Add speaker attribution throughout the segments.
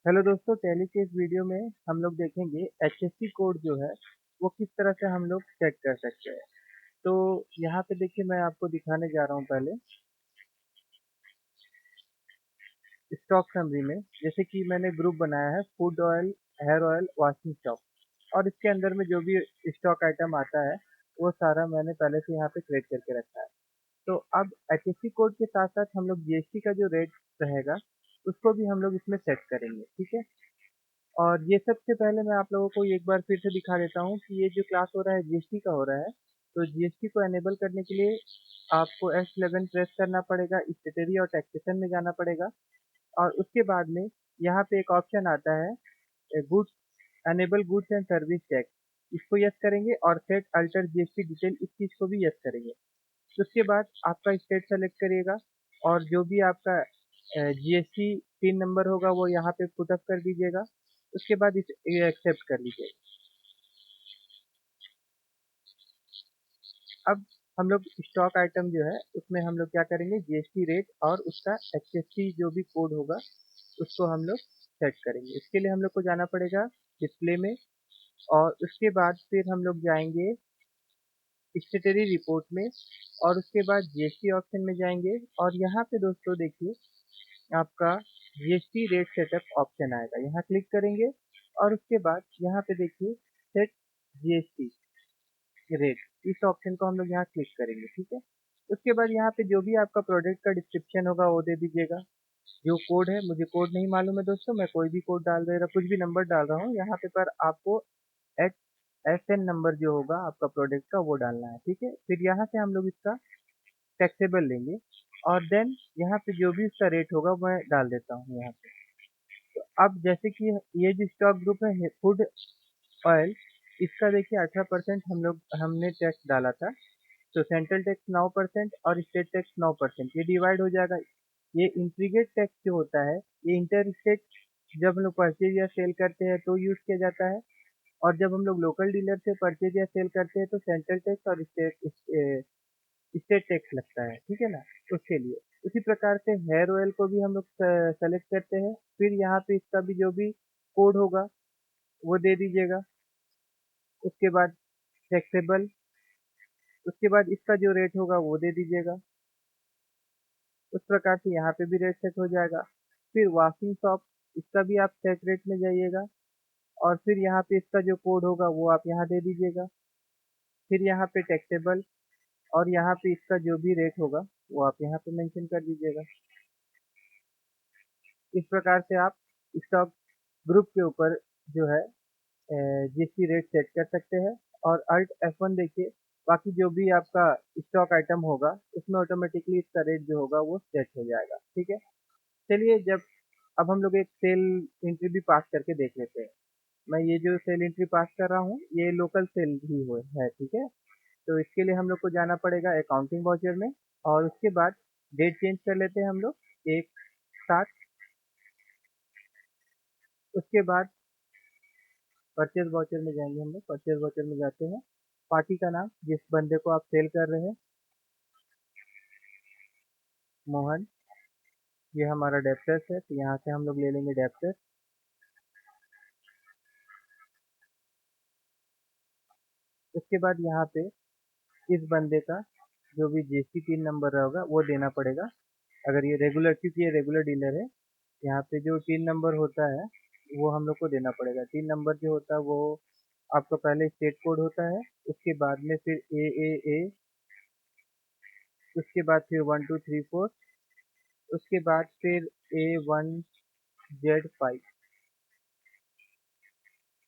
Speaker 1: Hello दोस्तों, tally के इस वीडियो में हम लोग देखेंगे एचएससी कोड जो है वो किस तरह से हम लोग सेट कर सकते हैं। तो यहाँ पे देखिए, मैं आपको दिखाने जा रहा हूँ पहले स्टॉक समरी में। जैसे कि मैंने ग्रुप बनाया है food oil, hair oil, washing stock, और इसके अंदर में जो भी स्टॉक आइटम आता है वो सारा मैंने पहले से यहाँ पे क्रिएट करके रखा है। तो अब एचएससी कोड के साथ साथ हम लोग जीएसटी का जो रेट रहेगा उसको भी हम लोग इसमें सेट करेंगे, ठीक है। और ये सबसे पहले मैं आप लोगों को एक बार फिर से दिखा देता हूँ कि ये जो क्लास हो रहा है जीएसटी का हो रहा है। तो जीएसटी को एनेबल करने के लिए आपको F11 प्रेस करना पड़ेगा, स्टेटरी और टैक्सेशन में जाना पड़ेगा। और उसके बाद में यहाँ पे एक ऑप्शन आता है goods, enable goods and service tax, इसको यस करेंगे और सेट अल्टर जीएसटी डिटेल, इस चीज़ को भी यस करेंगे। उसके बाद आपका स्टेट सेलेक्ट करिएगा और जो भी आपका जीएसटी पिन नंबर होगा वो यहाँ पे पुटअप कर दीजिएगा। उसके बाद इसे एक्सेप्ट कर लीजिएगा। अब हम लोग स्टॉक आइटम जो है उसमें हम लोग क्या करेंगे, जीएसटी रेट और उसका एचएसटी जो भी कोड होगा उसको हम लोग सेट करेंगे। इसके लिए हम लोग को जाना पड़ेगा डिस्प्ले में, और उसके बाद फिर हम लोग जाएंगे स्टेटरी रिपोर्ट में, और उसके बाद जीएसटी ऑप्शन में जाएंगे। और यहाँ पे दोस्तों देखिए, आपका जीएसटी रेट सेटअप ऑप्शन आएगा, यहाँ क्लिक करेंगे और उसके बाद यहाँ पे देखिए सेट जीएसटी रेट, इस ऑप्शन को हम लोग यहाँ क्लिक करेंगे, ठीक है। उसके बाद यहाँ पे जो भी आपका प्रोडक्ट का डिस्क्रिप्शन होगा वो दे दीजिएगा। जो कोड है, मुझे कोड नहीं मालूम है दोस्तों, मैं कोई भी कोड डाल दे रहा, कुछ भी नंबर डाल रहा हूँ यहाँ पे, पर आपको एच एस एन नंबर जो होगा आपका प्रोडक्ट का वो डालना है, ठीक है। फिर यहाँ से हम लोग इसका टैक्सेबल लेंगे और देन यहाँ पे जो भी इसका रेट होगा मैं डाल देता हूँ यहाँ पे। तो अब जैसे कि ये जो स्टॉक ग्रुप है फूड ऑयल, इसका देखिए 18% हमने टैक्स डाला था। तो सेंट्रल टैक्स 9% और स्टेट टैक्स 9%, ये डिवाइड हो जाएगा। ये इंटीग्रेट टैक्स जो होता है ये इंटर स्टेट जब हम लोग परचेज या सेल करते हैं तो यूज किया जाता है, और जब हम लोग लोकल डीलर से परचेज या सेल करते हैं तो सेंट्रल टैक्स और स्टेट टैक्स लगता है, ठीक है ना, उसके लिए। उसी प्रकार से हेयर ऑयल को भी हम लोग सेलेक्ट करते हैं, फिर यहाँ पे इसका भी जो भी कोड होगा वो दे दीजिएगा। उसके बाद टैक्सेबल, उसके बाद इसका जो रेट होगा वो दे दीजिएगा। उस प्रकार से यहाँ पे भी रेट सेट हो जाएगा। फिर वॉशिंग शॉप, इसका भी आप सेट रेट में जाइएगा, और फिर यहाँ पे इसका जो कोड होगा वो आप यहाँ दे दीजिएगा। फिर यहाँ पे टैक्सेबल, और यहाँ पे इसका जो भी रेट होगा वो आप यहाँ पे मेंशन कर दीजिएगा। इस प्रकार से आप स्टॉक ग्रुप के ऊपर जो है जीएसटी रेट सेट कर सकते हैं। और अल्ट F1 देखिए, बाकी जो भी आपका स्टॉक आइटम होगा उसमें ऑटोमेटिकली इसका रेट जो होगा वो सेट हो जाएगा, ठीक है। चलिए, जब अब हम लोग एक सेल एंट्री भी पास करके देख लेते हैं। मैं ये जो सेल एंट्री पास कर रहा हूँ ये लोकल सेल ही हो है, ठीक है। तो इसके लिए हम लोग को जाना पड़ेगा अकाउंटिंग वाउचर में, और उसके बाद डेट चेंज कर लेते हैं हम लोग 1/7। उसके बाद परचेज वाउचर में जाएंगे, हम लोग परचेज वाउचर में जाते हैं। पार्टी का नाम, जिस बंदे को आप सेल कर रहे हैं, मोहन, ये हमारा डेप्टर्स है, तो यहाँ से हम लोग ले लेंगे डेप्टर्स। उसके बाद यहाँ पे इस बंदे का जो भी जीएसटी पिन नंबर होगा वो देना पड़ेगा। अगर ये रेगुलर, क्योंकि ये रेगुलर डीलर है, यहाँ पे जो टीन नंबर होता है वो हम लोग को देना पड़ेगा। टीन नंबर जो होता है वो आपका पहले स्टेट कोड होता है, उसके बाद में फिर ए, उसके बाद फिर 1234, उसके बाद फिर A1Z5।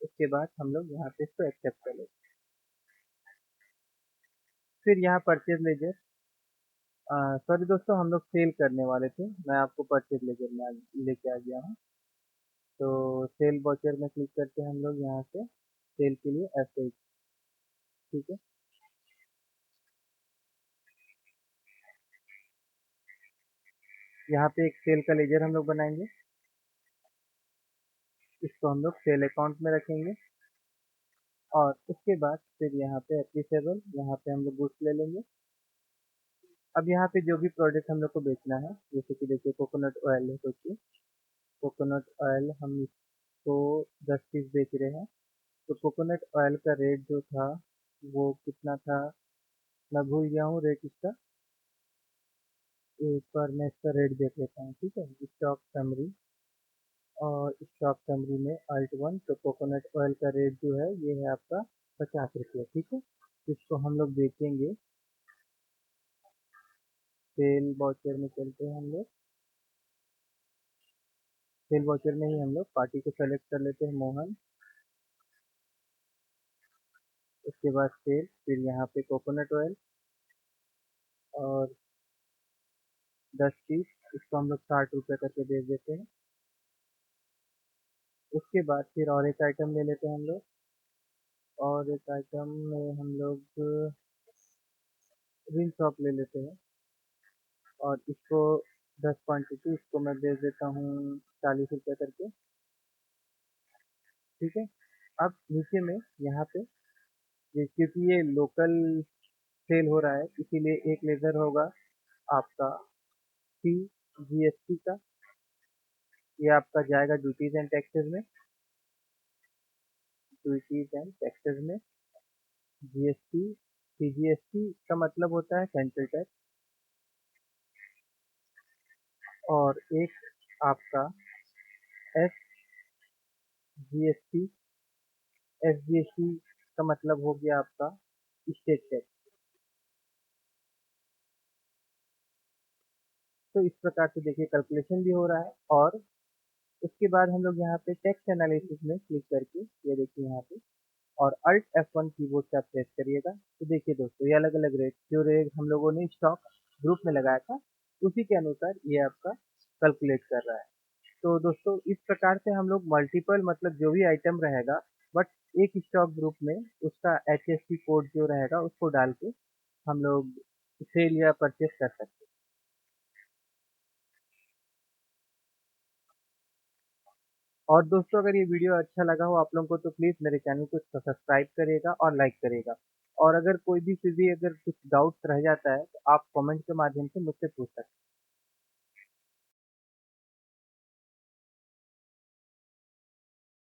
Speaker 1: उसके बाद हम लोग यहाँ पे इसको एक्सेप्ट कर लेते हैं। फिर यहाँ परचेज लेजर, सॉरी दोस्तों, हम लोग सेल करने वाले थे, मैं आपको परचेज लेजर में लेके आ गया हूँ। तो सेल वाउचर में क्लिक करके हम लोग यहाँ से सेल के लिए ऐसे, ठीक है। यहाँ पे एक सेल का लेजर हम लोग बनाएंगे, इसको हम लोग सेल अकाउंट में रखेंगे। और उसके बाद फिर यहाँ पे एप्लीकेबल, यहाँ पे हम लोग गुड्स ले लेंगे। अब यहाँ पे जो भी प्रोडक्ट हम लोग को बेचना है, जैसे कि देखिए कोकोनट ऑयल है, सोचिए कोकोनट ऑयल हम इसको 10 पीस बेच रहे हैं। तो कोकोनट ऑयल का रेट जो था वो कितना था, मैं भूल गया हूँ रेट इसका। एक बार मैं इसका रेट देख लेता हूँ, ठीक है। स्टॉक समरी, और स्टॉक समरी में Alt 1, तो कोकोनट ऑयल का रेट जो है ये है आपका 50 रुपये, ठीक है। इसको हम लोग बेचेंगे। सेल वाउचर में चलते हैं हम लोग। सेल वाउचर में ही हम लोग पार्टी को सेलेक्ट कर लेते हैं, मोहन। उसके बाद सेल, फिर यहाँ पे कोकोनट ऑयल और 10 पीस, इसको हम लोग 60 रुपये करके बेच देते हैं। उसके बाद फिर और एक आइटम ले लेते हैं हम लोग। और एक आइटम में हम लोग रिंग टॉप ले लेते हैं, और इसको 10 क्वांटिटी, इसको मैं बेच देता हूँ 40 रुपये करके, ठीक है। अब नीचे में यहाँ पे क्योंकि ये लोकल सेल हो रहा है, इसीलिए एक लेज़र होगा आपका सी जीएसटी का। ये आपका जाएगा ड्यूटीज एंड टैक्सेस में। ड्यूटीज एंड टैक्सेस में जीएसटी, सीजीएसटी का मतलब होता है सेंट्रल टैक्स। और एक आपका एस जीएसटी, एस जीएसटी का मतलब हो गया आपका स्टेट टैक्स। तो इस प्रकार से देखिए कैलकुलेशन भी हो रहा है। और उसके बाद हम लोग यहाँ पे टैक्स एनालिसिस में क्लिक करके, ये देखिए यहाँ पे, और Alt F1 कीबोर्ड से आप प्रेस करिएगा। तो देखिए दोस्तों, ये अलग अलग रेट, जो रेट हम लोगों ने स्टॉक ग्रुप में लगाया था उसी के अनुसार ये आपका कैलकुलेट कर रहा है। तो दोस्तों इस प्रकार से हम लोग मल्टीपल, मतलब जो भी आइटम रहेगा बट एक स्टॉक ग्रुप में, उसका HST कोड जो रहेगा उसको डाल के हम लोग सेल या परचेस कर सकते हैं। और दोस्तों अगर ये वीडियो अच्छा लगा हो आप लोगों को, तो प्लीज़ मेरे चैनल को सब्सक्राइब करिएगा और लाइक करिएगा। और अगर कोई भी फिर भी अगर कुछ डाउट्स रह जाता है तो आप कमेंट के माध्यम से मुझसे पूछ सकते हैं।